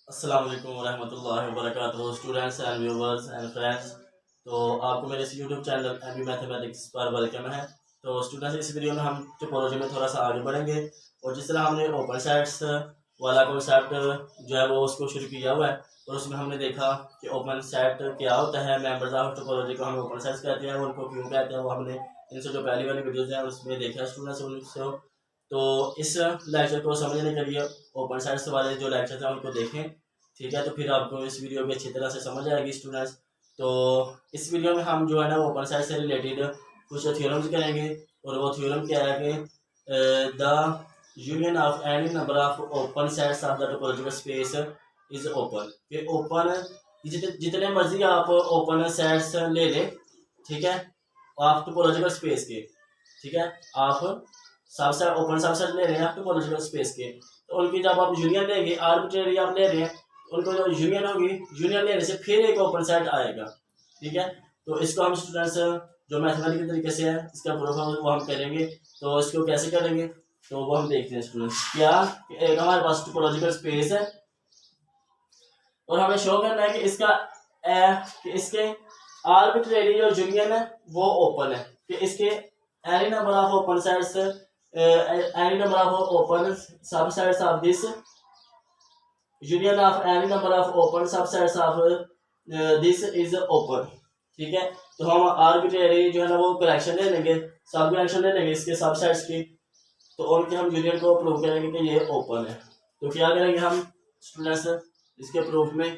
अस्सलाम वालेकुम रहमतुल्लाहि व बरकातुहू students and viewers and friends. तो आपको मेरे इस यूट्यूब चैनल एमबी मैथमेटिक्स पर वेलकम है। तो स्टूडेंट्स, इस वीडियो में हम टोपोलॉजी में थोड़ा सा आगे बढ़ेंगे और जिस तरह हमने ओपन सेट्स वाला कॉन्सेप्ट जो है वो उसको शुरू किया हुआ है और उसमें हमने देखा कि ओपन सेट क्या होता है, मेंबर्स ऑफ टोपोलॉजी को हम ओपन सेट्स कहते हैं, उनको क्यों कहते हैं वो हमने इनसे जो पहली वाली वीडियोज़ हैं उसमें देखा स्टूडेंट्स उनसे। तो इस लेक्चर को समझने के लिए ओपन सेट्स वाले जो लेक्चर हैं उनको देखें, ठीक है। तो फिर आपको इस वीडियो भी अच्छी तरह से समझ आएगी स्टूडेंट्स। तो इस वीडियो में हम जो है ना ओपन सेट से रिलेटेड कुछ थ्योरम्स करेंगे और वो थ्योरम क्या है कि the union of any number of open sets of the topological space is open. कि ओपन जितने मर्जी आप ओपन सेट्स ले लें, ठीक है, आप टोपोलॉजिकल स्पेस के, ठीक है, आप सबसेट ओपन सबसेट ले रहे हैं आप टोपोलॉजिकल स्पेस के, तो उनकी जब आप यूनियन लेंगे, आर्बिट्रेरी आप ले रहे हैं, उनको जो यूनियन होगी, यूनियन लेने से फिर एक ओपन सेट आएगा, ठीक है। तो इसको हम स्टूडेंट्स जो मैथमेटिकल तरीके से है इसका प्रूफ वो हम करेंगे। तो इसको कैसे करेंगे तो वो हम देखते हैं स्टूडेंट्स। क्या एक हमारे पास टोपोलॉजिकल स्पेस है और हमें शो करना है कि इसके आर्बिट्रेरी जो यूनियन है वो ओपन है, कि इसके any number of open sets any number of open subsets of this union of any number of open subsets of this is open, ठीक है। तो हम आर्बिट्रेरी जो है ना वो कलेक्शन ले लेंगे, सब कलेक्शन ले लेंगे इसके सबसेट्स की, तो उनके हम यूनियन को प्रूव करेंगे कि ये ओपन है। तो क्या करेंगे हम स्टूडेंट्स इसके प्रूफ में,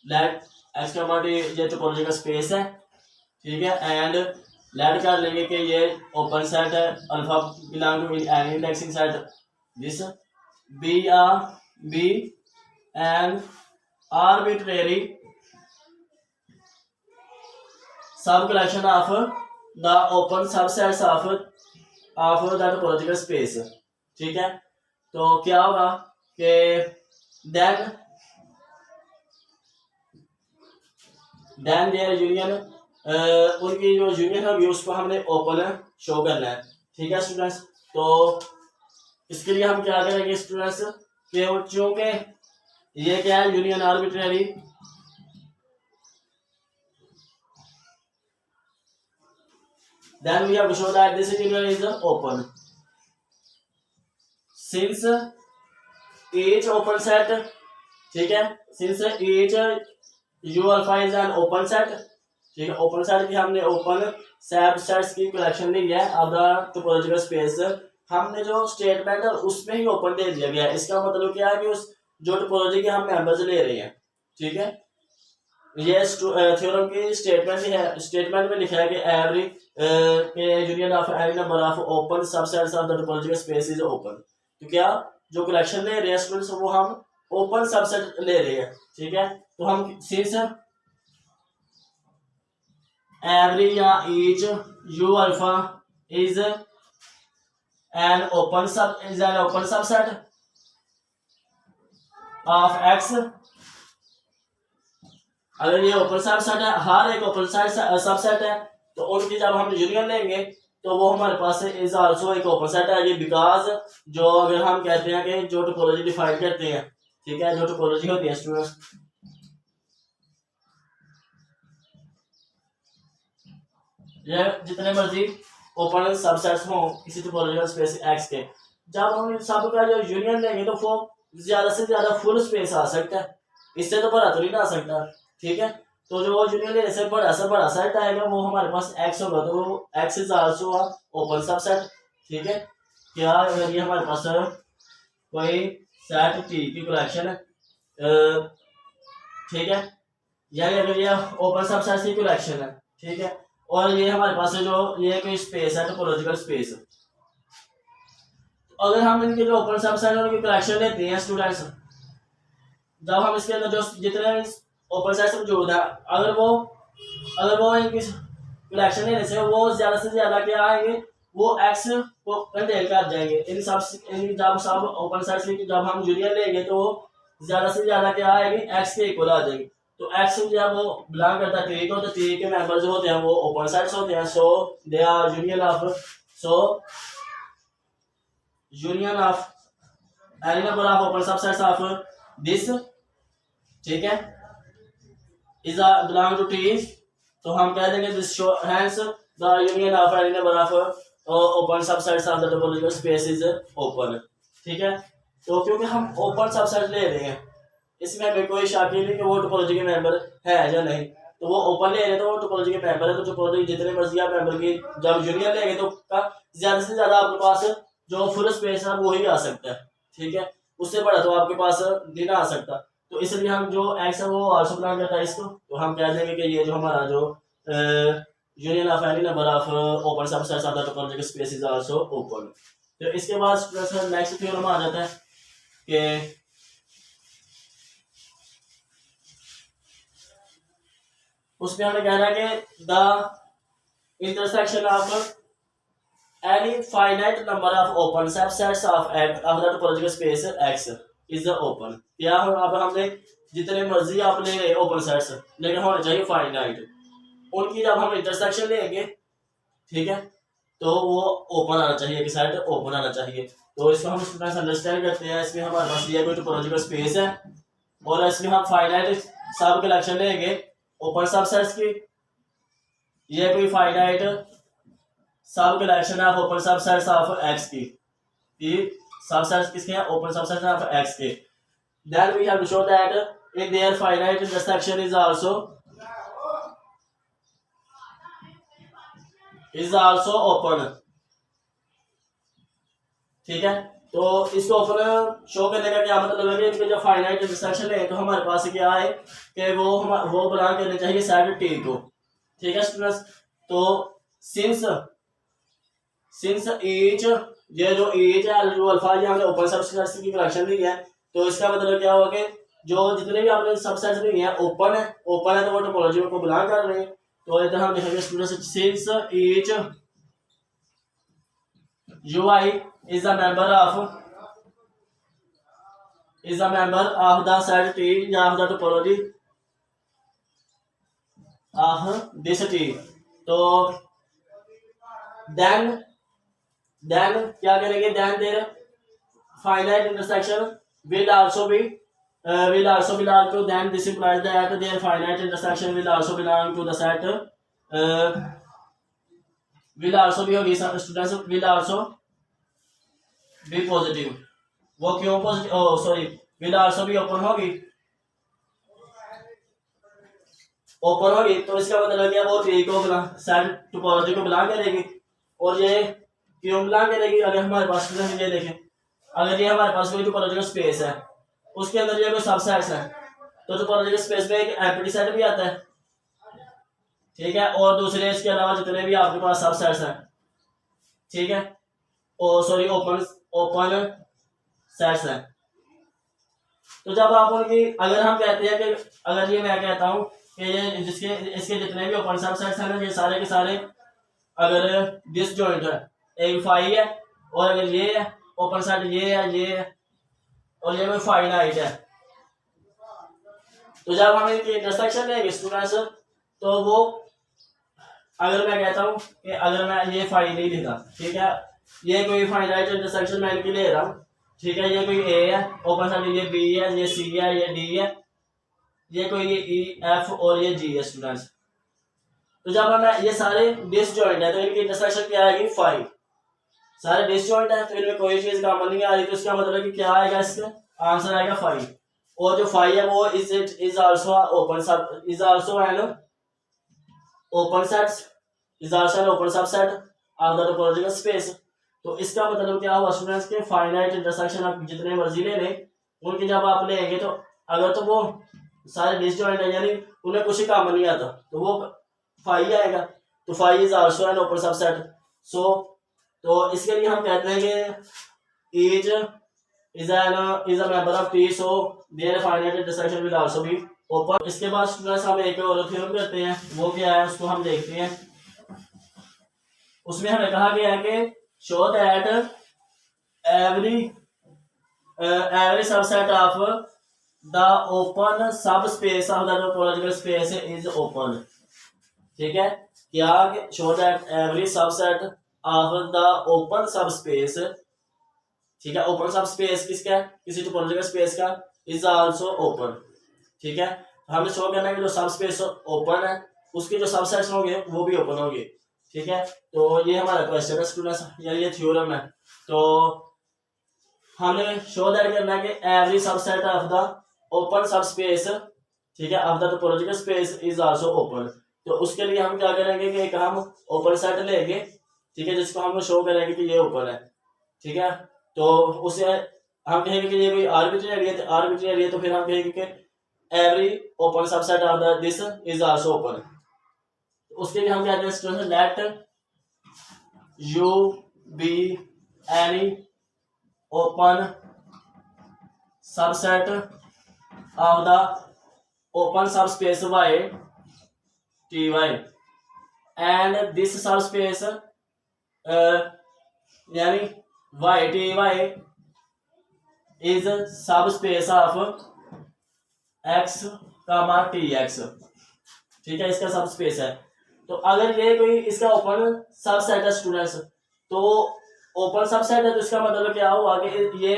लेट एक्स का बॉडी ये टोपोलॉजिकल स्पेस है, ठीक है, एंड लेट कर लेंगे कि ये ओपन सेट है, alpha belong to any indexing set this B and arbitrary sub collection of the open subsets of the topological space, ठीक है। तो क्या होगा कि देन देयर यूनियन, उनकी जो यूनियन होगी उसको हमने ओपन शो करना है, ठीक है स्टूडेंट्स। तो इसके लिए हम क्या करेंगे स्टूडेंट्स कि चूंकि ये क्या है union arbitrary, then we have to show that this union is open since each open set, ठीक है, since each u alpha is an open set, ठीक है। ओपन सेट की हमने ओपन सबसेट्स की कलेक्शन ली है ऑफ द टोपोलॉजिकल स्पेस, हमने जो स्टेटमेंट है उसमें ही ओपन दे दिया गया है। इसका मतलब क्या है कि उस जो टोपोलॉजी के हम मेंबर्स ले रहे हैं, ठीक है। ये थ्योरम की स्टेटमेंट ही है, स्टेटमेंट में लिखा है कि every union of any number of open subsets of the topological space is open. तो क्या जो कलेक्शन ले रहे हैं स्टूडेंट्स वो हम ओपन सबसेट ले रहे हैं, ठीक है। तो हम सिंस एवरी या each you alpha is an open subset of x, अगर ये ओपन सबसेट है, हर एक ओपन सबसेट है, तो उनकी जब हम यूनियन लेंगे तो वो हमारे पास इज आल्सो एक ओपन सेट है। ये बिकॉज जो अगर हम कहते हैं कि जो टोपोलॉजी डिफाइन करते हैं, ठीक है, जो टोपोलॉजी होती है स्टूडेंट्स, ये जितने मर्जी ओपन सबसेट्स हों किसी टोपोलॉजिकल स्पेस एक्स के, जब हम सब का जो यूनियन लेंगे तो वो ज्यादा से ज्यादा फुल स्पेस आ सकता है, इससे तो बड़ा तो नहीं आ सकता, ठीक है। तो जो यूनियन लेने से बड़ा सेट आएगा वो हमारे पास एक्स होगा, तो वो x is also open subset, ठीक है। क्या अगर ये हमारे पास कोई सेट टी की कलेक्शन है, ठीक है, या अगर ये ओपन सबसेट की कलेक्शन है, ठीक है, और ये हमारे पास जो ये कोई स्पेस है टोपोलॉजिकल स्पेस, तो अगर हम इनके जो ओपन सबसेट है उनकी कलेक्शन लेते हैं स्टूडेंट्स, जब हम इसके अंदर जो जितने ओपन सेट्स मौजूद है, अगर वो इनकी कलेक्शन लेने से वो ज्यादा से ज्यादा क्या आएंगे, वो एक्स को कंटेन कर जाएंगे। इन जब सब ओपन सेट्स की जब हम यूनियन लेंगे तो ज्यादा से ज्यादा क्या आएंगे, एक्स के इक्वल आ जाएंगे। तो एक्स जब वो बिलोंग करता है टी को, तो टी के मेंबर जो होते हैं वो ओपन सेट्स होते हैं, so they are union of any number of open subsets of this, ठीक है, इज बिलोंग टू टी, तो हम कह देंगे this show hence the union of any number of open subsets of the topological space is open, ठीक है। तो क्योंकि हम ओपन सबसेट ले रहे हैं, इसमें हमें कोई शक ही नहीं कि वो टोपोलॉजी के मेंबर है या नहीं, तो वो ओपन ले रहे हैं तो वो टोपोलॉजी के मेंबर है, तो टोपोलॉजी जितने मर्जी आप मेंबर की जब यूनियन लेंगे तो ज्यादा से ज्यादा आपके पास जो फुल स्पेस है वो ही आ सकता है, ठीक है, उससे बड़ा तो आपके पास नहीं ना आ सकता। तो इसलिए हम जो एक्स है वो आल्सो बिलोंग करता है इसको, तो हम कह देंगे कि ये जो हमारा जो union of any number of open subsets of the topological space is also open. तो इसके बाद नेक्स्ट थ्योरम आ जाता है कि उसमें हमें कहना है कि the intersection of any finite number of open subsets of the topological space x is open. या अब हमने जितने मर्जी आपने ओपन सेट्स लेकिन होने चाहिए फाइनाइट, उनकी जब हम इंटरसेक्शन लेंगे, ठीक है, तो वो ओपन आना चाहिए, कि सेट ओपन आना चाहिए। तो इसको हम स्टूडेंट्स अंडरस्टैंड करते हैं, इसमें हमारे पास ये कोई टोपोलॉजिकल स्पेस है और इसमें हम फाइनाइट सब कलेक्शन लेंगे ओपन सबसेट्स की, ये कोई finite sub collection of open subsets of X की, सबसेट्स किसके हैं, ओपन सबसेट्स ऑफ एक्स के। Then we have to show that in their finite intersection is also open, ठीक है। तो इसको ओपन शो करने का क्या मतलब है कि इनके जो फाइनाइट इंटरसेक्शन है तो हमारे पास क्या है कि वो बिलोंग करने चाहिए सेट टी को, ठीक है स्टूडेंट्स। तो सिंस ईच, ये जो ईच है जो अल्फा ये हमने ओपन सबसेट्स की कलेक्शन ली है, तो इसका मतलब क्या होगा कि जो जितने भी आपने सबसेट्स ली है ओपन है तो वो टोपोलॉजी को बिलोंग कर रहे हैं। तो इधर हम लिखेंगे students since each ui is a member of the set T या of the topology of this T। तो then क्या करेंगे, then their finite intersection will also belong to, then this implies that their finite intersection will also belong to the set will also be होगी students, will also be positive. वो क्यों positive, sorry will also be open होगी, तो इसका मतलब क्या, वो T को सेट टोपोलॉजी को बिलोंग करेगी। और ये क्यों बिलोंग करेगी, अगर हमारे पास ये देखें, अगर ये हमारे पास कोई टोपोलॉजिकल स्पेस है उसके अंदर ये कोई सबसेट्स है, तो टोपोलॉजिकल स्पेस में एक एम्प्टी सेट भी आता है, ठीक है, और दूसरे इसके अलावा जितने भी आपके पास सबसेट्स हैं, ठीक है, और सॉरी ओपन सेट्स हैं। तो जब आप उनकी, अगर हम कहते हैं कि अगर ये मैं कहता हूं कि ये इसके जितने भी ओपन सबसेट्स हैं ना, ये सारे के सारे अगर डिसजॉइंट है, एक फाई है और अगर ये है ओपन सेट ये है और ये कोई फाइनाइट है, तो जब हम इनकी इंटरसेक्शन लेंगे स्टूडेंट्स, तो वो अगर मैं कहता हूं कि अगर मैं ये फाई नहीं लिखा, ठीक है, ये कोई फाइनाइट इंटरसेक्शन मैं इनकी ले रहा हूं, ठीक है, ये कोई ए है ओपन सेट, ये बी है, ये सी है, ये डी है, ये कोई ये ई एफ और ये जी है स्टूडेंट्स। तो जब मैं ये सारे डिसजॉइंट है तो इनकी इंटरसेक्शन क्या आएगी, फाई, सारे डिसजॉइंट है तो इनमें कोई चीज कॉमन नहीं आ रही, तो इसका मतलब कि क्या आएगा, इसका आंसर आएगा फाई। और जो फाई है वो इज आल्सो ओपन सब, is also an open sets, is also an open subset of the topological space. तो इसका मतलब क्या हुआ स्टूडेंट्स के फाइनाइट इंटरसेक्शन आप जितने मर्जी ले लें, उनकी जब आप लेंगे तो अगर तो वो सारे डिसजॉइंट है यानी उन्हें कुछ ही काम नहीं आता, तो वो फाई आएगा, तो phi is also an open subset. So तो इसके लिए हम कहते हैं कि each is a member of T, so their finite intersection will also be open. इसके बाद स्टूडेंट्स हम एक और थ्योरम करते हैं, वो क्या है उसको हम देखते हैं। उसमें हमें कहा गया है कि show that every subset of the open subspace of the topological space is open, ठीक है, क्या show that every subset of the open subspace, ठीक है। ओपन सब स्पेस किसका है, किसी टोपोलॉजिकल स्पेस का, इज आल्सो ओपन। ठीक है, हमें शो करना है कि जो सब स्पेस ओपन है उसके जो सबसेट्स होंगे वो भी ओपन होंगे। ठीक है, तो ये हमारा क्वेश्चन है स्टूडेंट्स, या ये थ्योरम है। तो हमें शो दैट करना है कि every subset of the open subspace, ठीक है, of the topological space is also open. तो उसके लिए हम क्या करेंगे कि एक हम ओपन सेट लेंगे, ठीक है, जिसको हम शो करेंगे कि ये ओपन है। ठीक है, तो उसे हम कहेंगे कि ये कोई आर्बिट्रेरी है, आर्बिट्रेरी है, तो फिर हम कहेंगे कि every open subset of the this is also open. उसके लिए हम कहते हैं student let you be any open subset of the open subspace y ty and this subspace यानी y ty is subspace of x tx। ठीक है, इसका subspace है। तो अगर ये कोई इसका ओपन सबसेट है स्टूडेंट्स, तो ओपन सबसेट है तो इसका मतलब क्या हुआ कि ये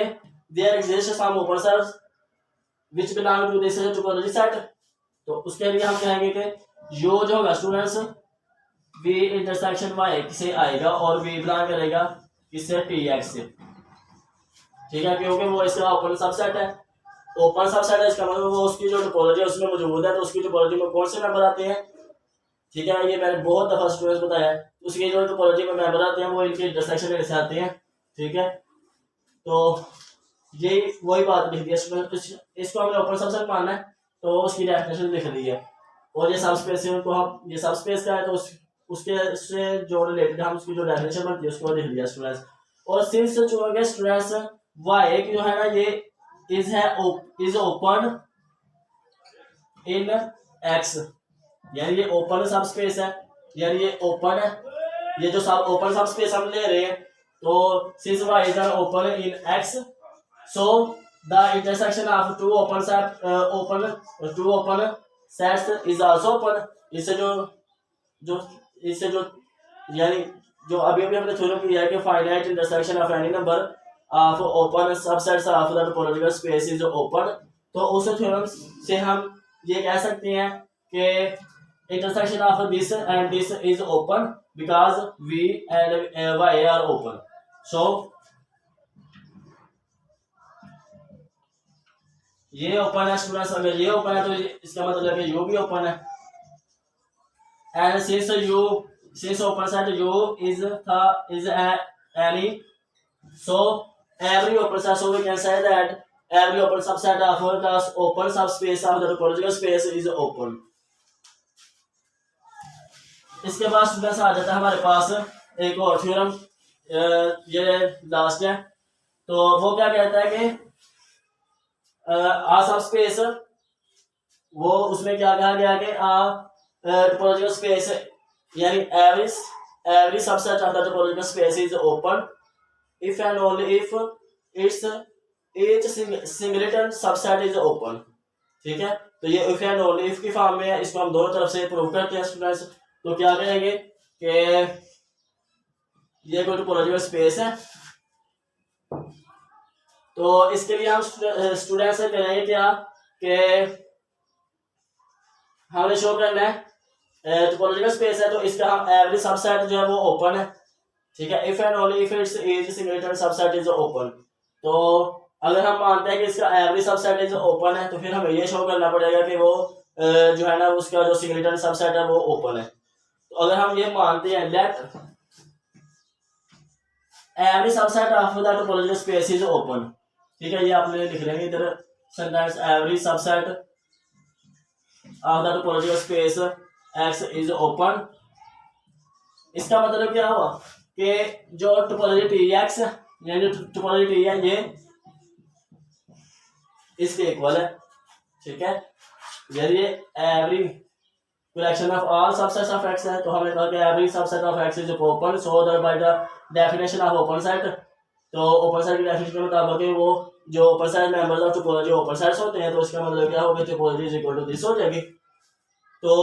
there exist some open sets which belong to this topology set. तो उसके लिए हम कहेंगे कि यो जो होगा स्टूडेंट्स v इंटरसेक्शन y से आएगा और v बिलोंग करेगा किससे, tx से। ठीक है, क्योंकि वो इसका ओपन सबसेट है। ओपन सबसेट है इसका मतलब वो उसकी जो टोपोलॉजी है उसमें मौजूद है, तो उसकी टोपोलॉजी में कौन से मेंबर आते हैं। ठीक है, ये मैंने बहुत दफा स्टूडेंट्स बताया है, उसकी जो टोपोलॉजी में मेंबर आते हैं वो इनके इंटरसेक्शन से आते हैं। ठीक है, तो ये वही बात लिख दिया स्टूडेंट, इसको हमने ओपन सबसेट मानना है तो उसकी डेफिनेशन लिख दी है। और ये सबस्पेस को हम ये सबस्पेस का है तो उसके से जो रिलेटेड हम उसकी जो डेफिनेशन बनती है उसको लिख दिया स्टूडेंट्स। और सिंस चुनेंगे स्टूडेंट्स y जो है ना ये इज ओपन इन x, यानी ये ओपन सबस्पेस है, यानी ये ओपन है, ये जो सब ओपन सबस्पेस हम ले रहे हैं। तो since y is open in x, so the intersection of two open sets is also open। इससे जो यानी जो अभी हमने थ्योरम किया है कि finite intersection of any number of open subsets of the topological space is open. तो उस थ्योरम से हम ये कह सकते हैं कि intersection of this and this is open because v and y are open. So ये ओपन है स्टूडेंट्स, अगर ये ओपन है तो इसका मतलब है कि यू भी ओपन है। And since open set you is any, so every open set, so we can say that every open subset of the open subspace of the topological space is open। इसके बाद students आ जाता है हमारे पास एक और theorem, ये last है। तो वो क्या कहता है कि सबस्पेस, वो उसमें क्या कहा गया कि टोपोलॉजिकल स्पेस यानी every subset of the topological space is open if and only if each singleton subset is open। ठीक है, तो ये if and only if की फॉर्म में है, इसको हम दोनों तरफ से प्रूव करते हैं स्टूडेंट्स। तो क्या कहेंगे कि ये कोई टोपोलॉजिकल स्पेस है, तो इसके लिए हम स्टूडेंट्स से करेंगे क्या कि हमें शो करना है टोपोलॉजिकल स्पेस है तो इसका हम एवरी सबसेट जो है वो ओपन है। ठीक है, if and only if it's is singleton subset is open. तो अगर हम मानते हैं कि इसका एवरी सबसेट इज ओपन है तो फिर हमें ये शो करना पड़ेगा कि वो जो है ना उसका जो सिंगलेटन सबसेट है वो ओपन है। तो अगर हम ये मानते हैं let every subset of the topological space is open. ठीक है, ये आप लिख लेंगे इधर sentence, every subset of the topological space x is open. इसका मतलब क्या हुआ कि जो टोपोलॉजी tx यानी जो टोपोलॉजी t है ये इसके इक्वल है। ठीक है, यदि every collection of all subsets of x है तो हमने कहा कि every subset of x is open, so that by the definition of open set, तो ओपन सेट की डेफिनेशन के मुताबिक वो जो open set members of topology open sets होते हैं, तो इसका मतलब क्या होगा, topology is equal to this हो जाएगी। तो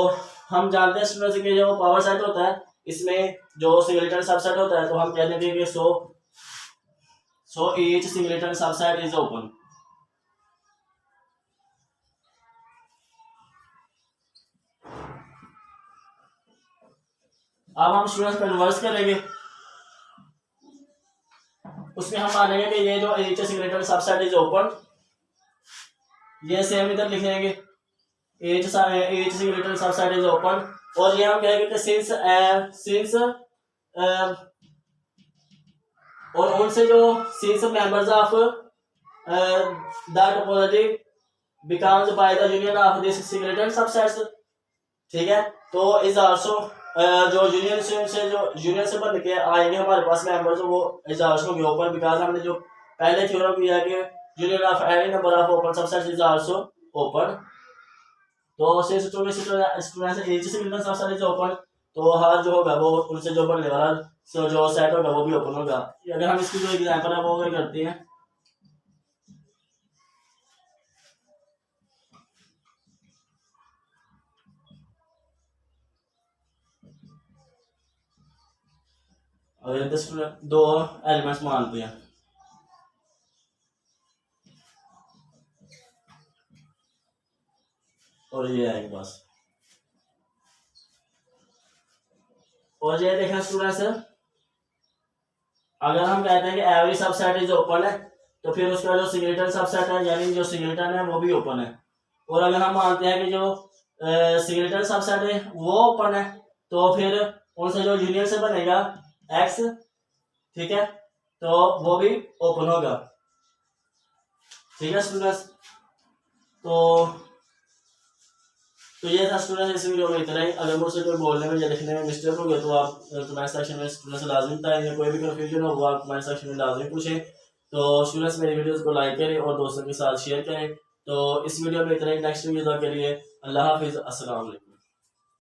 हम जानते हैं स्टूडेंट्स कि जो पावर सेट होता है इसमें जो सिंगलेटन सबसेट होता है तो हम कह देंगे कि so each singleton subset is open. अब हम स्टूडेंट्स कन्वर्स करेंगे, उसमें हम मानेंगे कि ये जो each singleton subset is open, ये सेम इधर लिखेंगे each singleton subset is open, और ये हम कहेंगे कि since और उनसे जो since members of the topology becomes by the union of this singleton subsets, ठीक है। तो इज आल्सो जो यूनियन से बन के आएंगे हमारे पास मेंबर्स, वो इज आल्सो ओपन, बिकॉज हमने जो पहले थ्योरम किया कि union of any number of open subsets is also open. तो since students each singleton subset is open, तो हर जो होगा वो उनसे जो बनने वाला जो सेट होगा वो भी ओपन होगा। अगर हम इसकी जो एग्जांपल है वो अगर करते हैं, अगर स्टूडेंट दो एलिमेंट्स मानते हैं, और ये है एक बस, और ये देखें स्टूडेंट्स, अगर हम कहते हैं कि एवरी सबसेट इज ओपन है, तो फिर उसका जो सिंगलेटन सबसेट है यानी जो सिंगलेटन है वो भी ओपन है। और अगर हम मानते हैं कि जो सिंगलेटन सबसेट है वो ओपन है, तो फिर उनसे जो यूनियन से बनेगा एक्स, ठीक है, तो वो भी ओपन होगा। ठीक है स्टूडेंट्स, तो ये था स्टूडेंट्स इस वीडियो में इतना ही। अगर मुझसे कोई बोलने में या लिखने में मिस्टेक हो गया तो आप कमेंट सेक्शन में स्टूडेंट्स लाजमी बताएं, कोई भी कन्फ्यूजन हो वो आप कमेंट सेक्शन में लाजमी पूछें। तो स्टूडेंट्स मेरी वीडियोस को लाइक करें और दोस्तों के साथ शेयर करें। तो इस वीडियो में इतना ही, नेक्स्ट वीडियो के लिए अल्लाह हाफिज़, अस्सलाम वालेकुम।